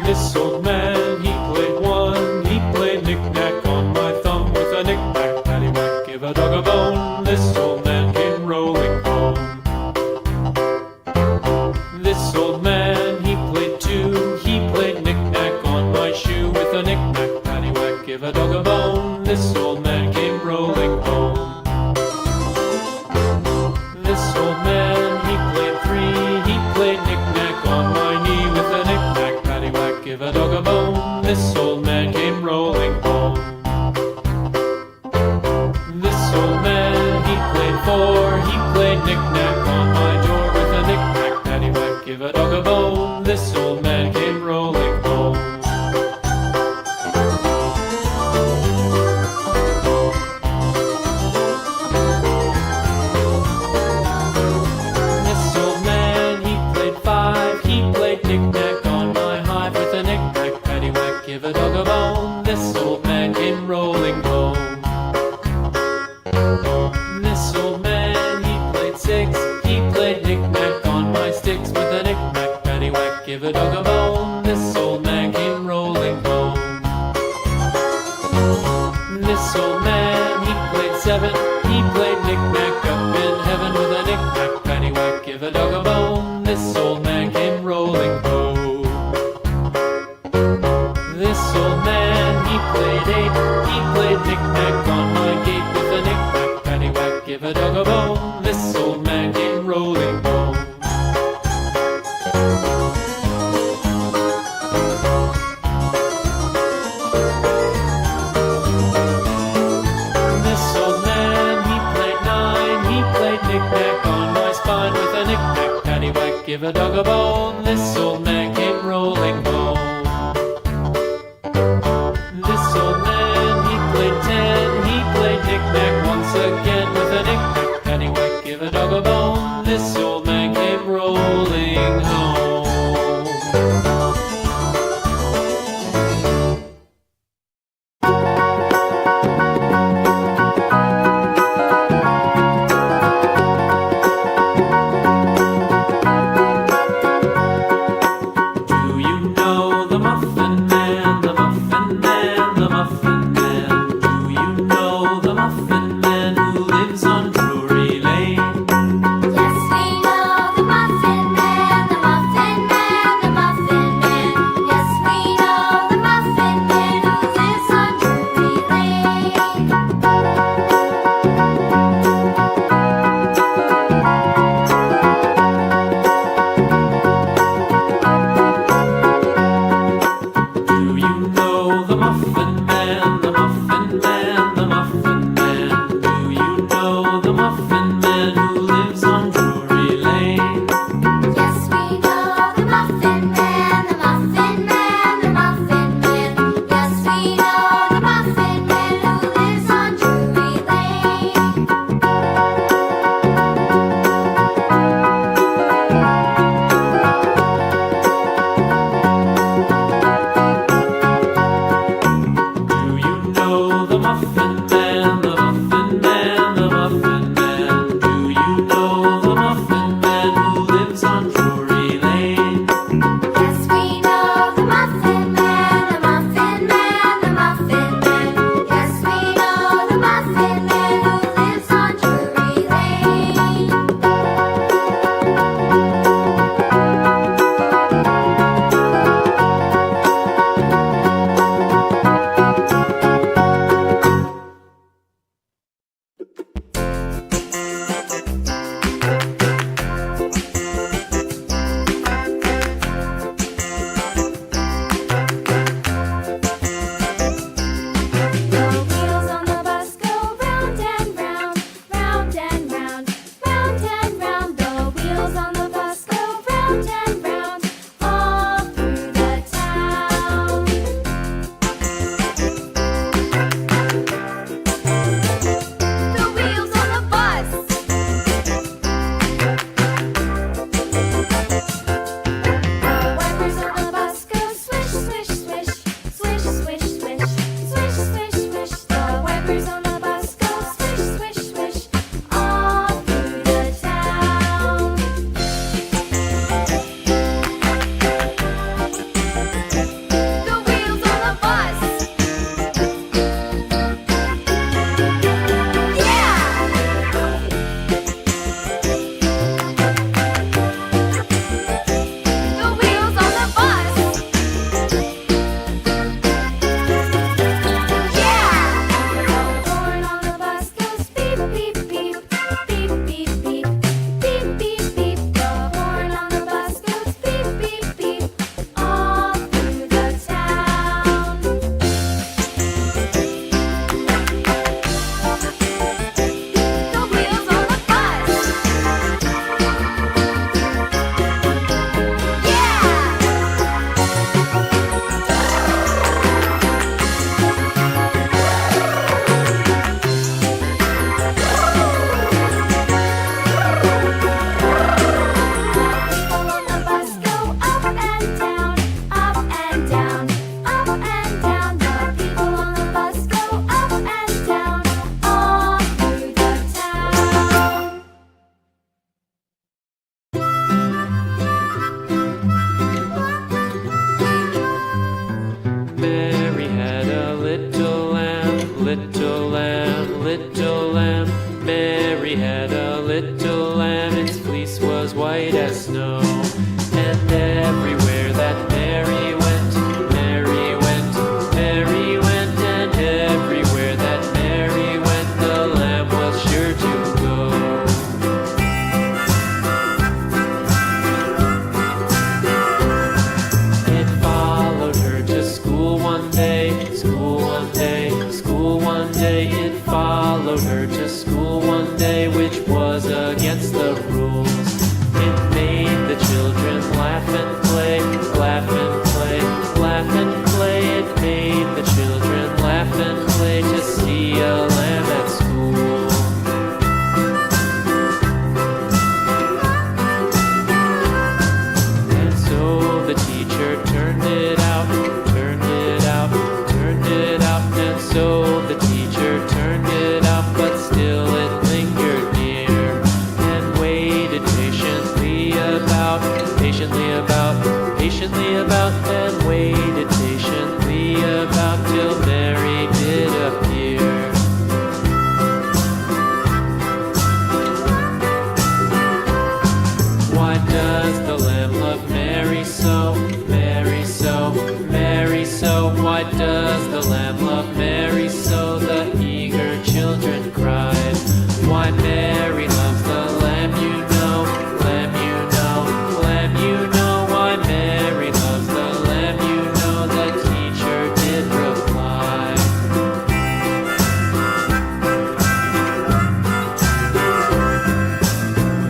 This old man, he played one. He played knick-knack on my thumb with a knick-knack, paddywhack, give a dog a bone. This old man came rolling home. This old man, he played two. He played knick-knack on my shoe with a knick-knack, paddywhack, give a dog a bone. This old man came rolling home. This old man, he played three. He played knick-knack on my knee with a knick-knack, paddywhack, give a dog a bone. This old man came rolling home. This old man, he played four. He played knick-knack on my door with a knick-knack, paddywhack, give a dog a bone. This old man came rolling home. This old man, he played five. He played knick-knack on my hive with a knick-knack, paddywhack, give a dog a bone. This old man came rolling home. This old man, he played six. He played knick-knack on my sticks with a knick-knack, paddywhack, give a dog a bone. This old man came rolling home. This old man, he played seven. He played knick-knack up in heaven with a knick-knack, paddywhack, give a dog a bone. This old man came rolling home. This old man, he played eight. He played knick-knack on my gate with a knick-knack, paddywhack, give a dog a bone. This old man came rolling home. This old man, he played nine. He played knick-knack on my spine with a knick-knack, paddywhack, give a dog a bone. This old man came rolling home. This old man, he played ten. He played knick-knack once again with a knick-knack, paddywhack, give a dog a bone. This old man came rolling home. Do you know the Muffin Man, the Muffin Man, the Muffin Man? Do you know the Muffin Man who lives on Drury Lane? Yes, we little lamb. Mary had a little lamb, its fleece was white as snow. And everywhere that Mary went, Mary went, Mary went, and everywhere that Mary went, the lamb was sure to go. It followed her to school one day, school one day, school one day. It followed her to school one day, which was against the rules. It made the children laugh and play, laugh and play, laugh and play. It made the children laugh and play to see a lamb at school. And so the teacher turned it out, turned it out, turned it out. And so the teacher turned it out, but still it lingered near and waited patiently about, patiently about, patiently about, and waited patiently about till Mary did appear. Why does the lamb love Mary so, Mary so, Mary so? Why does the lamb love Mary so? The eager children cried. Why Mary loves the lamb, you know, lamb, you know, lamb, you know. Why Mary loves the lamb, you know, the teacher did reply.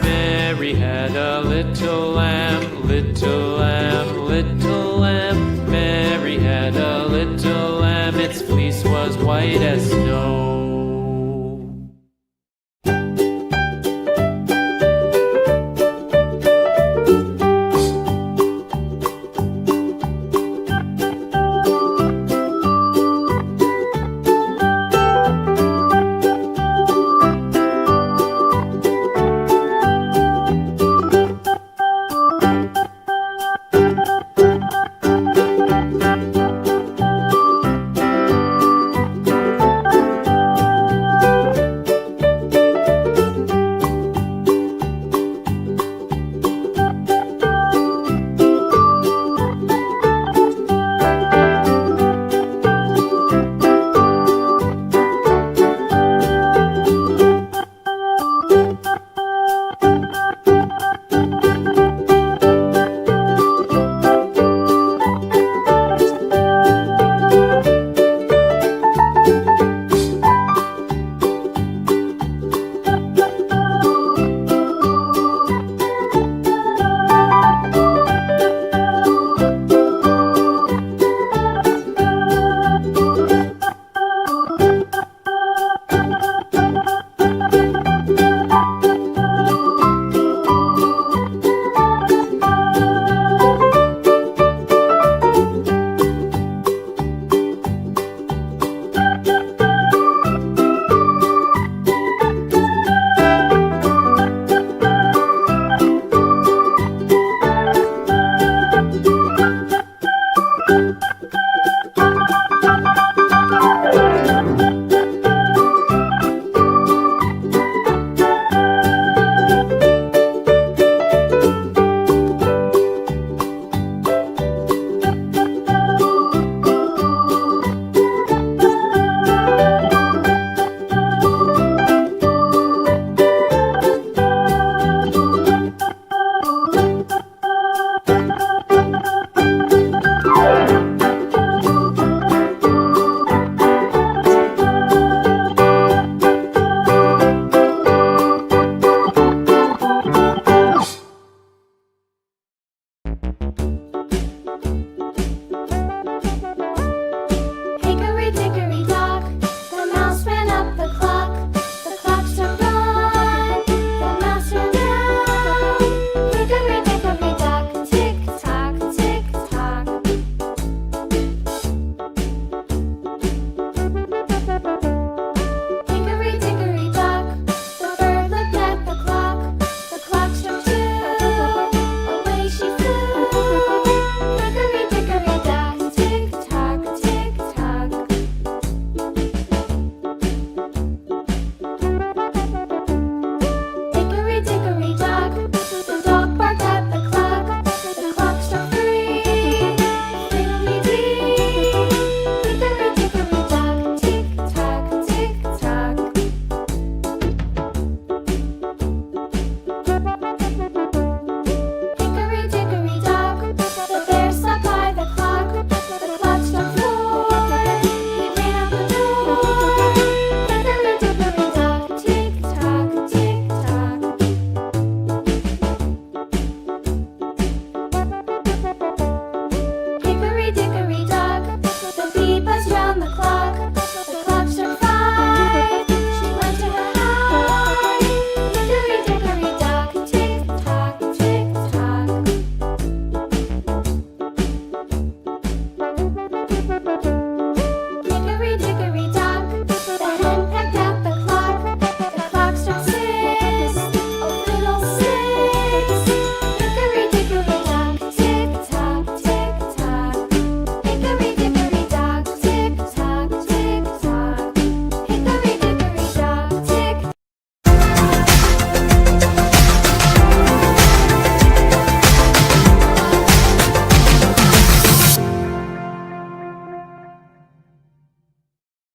Mary had a little lamb, little lamb, little lamb. Mary had a little lamb, its fleece was white as snow.